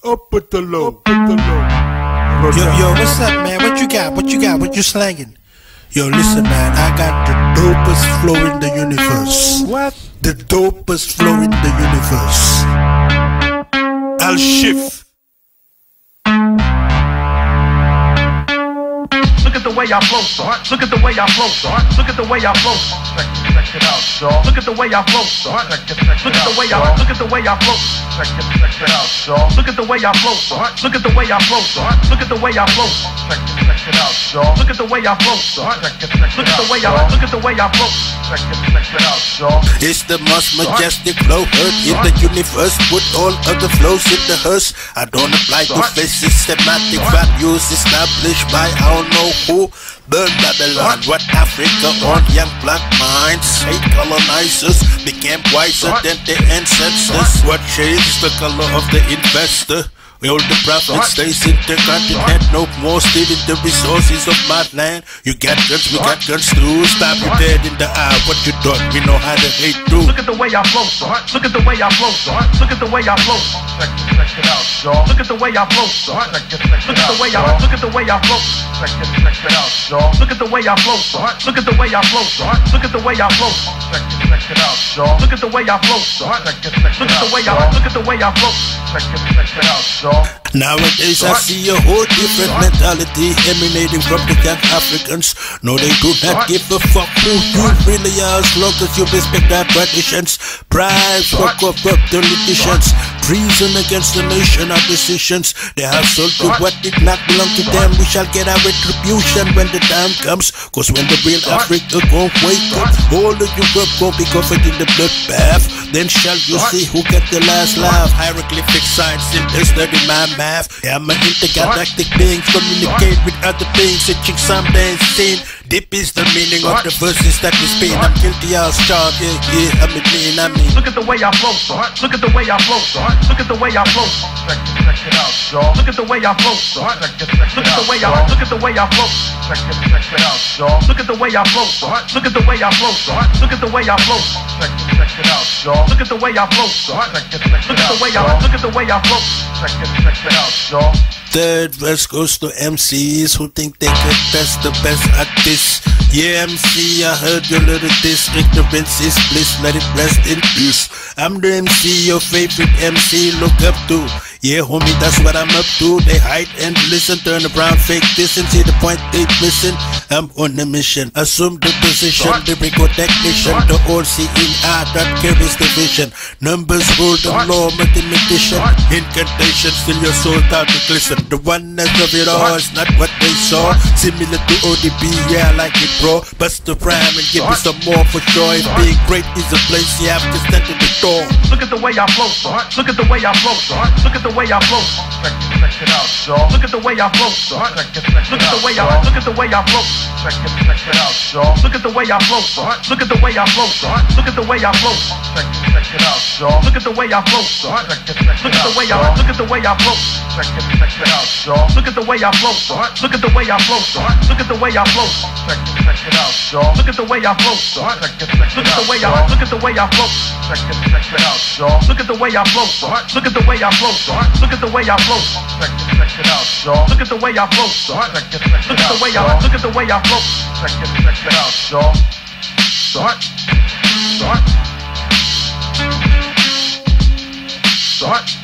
Up at the low, up at the low. Yo, what's up, man? What you got? What you got? What you slanging? Yo, listen, man. I got the dopest flow in the universe. What? The dopest flow in the universe. I'll shift. Look at the way I flow, son. Look at the way I flow, son. Look at the way I flow. Check it out, y'all. Look at the way I flow, son. Look at the way I look at the way I flow. Check it out, y'all. Look at the way I flow, son. Look at the way I flow, son. Look at the way I flow. Check it out, y'all. Look at the way I flow, son. Look at the way I look at the way I flow. Check it out, y'all. It's the most majestic flow heard in the universe. Put all other flows in the hearse. I don't apply to face systematic values established by I don't know who. Burn Babylon, what Africa on young black minds. Hate colonizers became wiser than their ancestors. What changed the color of the investor? All the profit stays in the continent, no more stealing the resources of my land. You got guns, we got guns too. Stop you dead in the eye, what you thought, we know how to hate too. Look at the way I flow, son. Look at the way I flow, son. Look at the way I flow. Check it out, y'all. Look at the way I flow, son. Look at the way I look at the way I flow. Check it out, y'all. Look at the way I flow, son. Look at the way I flow, son. Look at the way I flow. Check it out, y'all. Look at the way I flow, son. Look at the way I look at the way I flow. Check it out, y'all. Nowadays I see a whole different mentality emanating from the young Africans. No, they do not give a fuck who you really are as long as you respect their traditions. Pride for corrupt politicians. Treason against the nation are decisions. They have sold to what did not belong to them. We shall get our retribution when the time comes. Cause when the real Africa gon' wake up, all of Europe gon' be covered in the bloodbath. Then shall you see who get the last laugh. Hieroglyphic science in the study my math. I'm an intergalactic being, communicate with other beings, searching something seen. Deep is the meaning of the verses that we spin. I'm guilty as charged, yeah, I mean. Look at the way I flow, son. Look at the way I flow, son. Look at the way I flow. Check it out, y'all. Look at the way I flow, son. Look at the way I look at the way I flow. Check it out, y'all. Look at the way I flow, son. Look at the way I flow, son. Look at the way I flow. Check it out, y'all. Look at the way I flow, son. Look at the way I look at the way I flow. Check it out, y'all. Third verse goes to MCs who think they could test the best at this. Yeah, MC, I heard your little diss. Ignorance is bliss, let it rest in peace. I'm the MC, your favorite MC, look up to. Yeah, homie, that's what I'm up to. They hide and listen, turn around, fake this and see the point they missing. I'm on a mission, assume the position, lyrical technician, the all-seeing eye that carries the vision. Numbers rule the law, mathematician, incantation, still your soul out to glisten. The oneness of it all is not what they saw. Similar to ODB, yeah, I like it, bro. Bust the rhyme and give me some more for sure. If being great is a place, you have to stand at the door. Look at the way I flow, son. Look at the way I flow, son. Look at the way I flow. Check it out, y'all. Look at the way I flow, son. Look at the way I look at the way I flow. Check it out, y'all. Look at the way I flow, son. Look at the way I flow, son. Look at the way I flow. Check it out, y'all. Look at the way I flow, son. Look at the way I look at the way I flow. Check it out, y'all. Look at the way I flow, son. Look at the way I flow, son. Look at the way I flow. Check it out, y'all. Look at the way I flow, son. Look at the way I look at the way I flow. Check it out, y'all. Look at the way I flow, son. Look at the way I flow, son. Look at the way I flow. Check it out, y'all. Look at the way I flow, son. Look at the way I look at the way I flow. Check it out, y'all. Son.